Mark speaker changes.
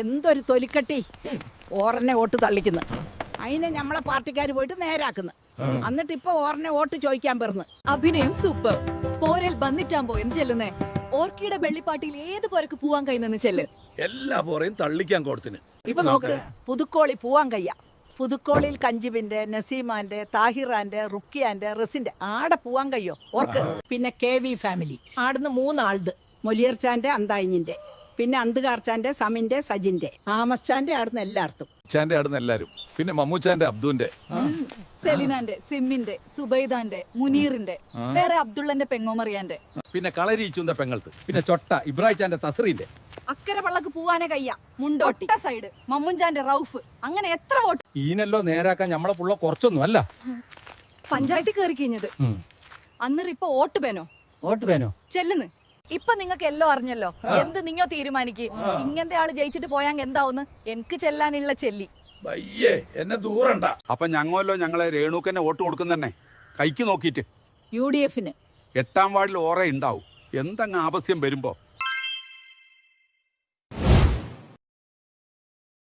Speaker 1: എന്തൊരു തൊലിക്കട്ടി ഓറന്നെ വോട്ട് തള്ളിക്കുന്നു. അതിനെ നമ്മളെ പാർട്ടിക്കാർ പോയിട്ട് നേരാക്കുന്നു. എന്നിട്ട് ഇപ്പൊ ഓറന്നെ വോട്ട് ചോദിക്കാൻ പറഞ്ഞു.
Speaker 2: അഭിനയം സൂപ്പർ. പോരൽ ബന്നിട്ടാകുമ്പോ എന്ത് ചെല്ലുന്നേ? ഓർക്കിയുടെ വെള്ളിപ്പാട്ടിയിൽ ഏത് പോരക്ക് പോവാൻ കഴിയുന്നെന്ന് ചെല്ല്.
Speaker 3: എല്ലാ പോറയും തള്ളിക്കാൻ കൊടുത്തിന്.
Speaker 1: ഇപ്പൊ നോക്ക്, പുതുക്കോളി പോവാൻ കയ്യ. പുതുക്കോളിയിൽ കഞ്ചിബിന്റെ, നസീമാന്റെ, താഹിറാന്റെ, റുക്കിയാന്റെ, റസിന്റെ ആടെ പോവാൻ കയ്യോ ഓർക്ക്. പിന്നെ KV ഫാമിലി ആടുന്ന് 3 ആൾത്. മൊലിയർച്ചാന്റെ, അന്തായിഞ്ഞിന്റെ, പിന്നെ അന്തുകാർച്ചാന്റെ, സമിന്റെ, സജിന്റെ, ആമസ്ചാന്റെ ആടുന്ന് എല്ലായിടത്തും.
Speaker 3: ചാന്റെ ആടുന്ന എല്ലാരും. പിന്നെ മമ്മൂച്ചാന്റെ, അബ്ദുന്റെ,
Speaker 2: സെലിനാന്റെ, സിമ്മിന്റെ, സുബൈദാന്റെ, മുനീറിന്റെ, വേറെ അബ്ദുള്ളന്റെ പെങ്ങോമറിയാന്റെ,
Speaker 3: പിന്നെ കളരിച്ചുന്ന പെങ്ങൾക്ക്, പിന്നെ ചൊട്ട ഇബ്രാഹിച്ചാന്റെ, തസറിന്റെ.
Speaker 2: അക്കരെ പള്ളക്ക് പോവാനെ കയ്യ. മുണ്ടോട്ടി സൈഡ് മമ്മുഞ്ചാന്റെ, റൌഫ്, അങ്ങനെ എത്ര വോട്ട്.
Speaker 3: ഈനല്ലോ നേരാക്കാൻ നമ്മളെ പുള്ള കുറച്ചൊന്നും അല്ല.
Speaker 2: പഞ്ചായത്തിൽ കയറി കഴിഞ്ഞത് അന്നേരം ഇപ്പൊ വോട്ട് പേനോ ചെല്ലുന്ന്. ഇപ്പൊ നിങ്ങക്ക് എല്ലോ അറിഞ്ഞല്ലോ. എന്ത് നിങ്ങോ തീരുമാനിക്ക്. ഇങ്ങനത്തെ ആള് ജയിച്ചിട്ട് പോയാൽ എന്താവുന്ന്? എനിക്ക് ചെല്ലാനുള്ള ചെല്ലി.
Speaker 3: എന്നെ ദൂരണ്ട. അപ്പൊ ഞങ്ങളല്ലോ ഞങ്ങളെ രേണുക്കന്നെ വോട്ട് കൊടുക്കുന്നന്നെ കൈക്ക് നോക്കിയിട്ട്.
Speaker 1: UDF
Speaker 3: 8ാം വാർഡിൽ ഓറ ഉണ്ടാവും. എന്തെങ്കിലും ആവശ്യം വരുമ്പോ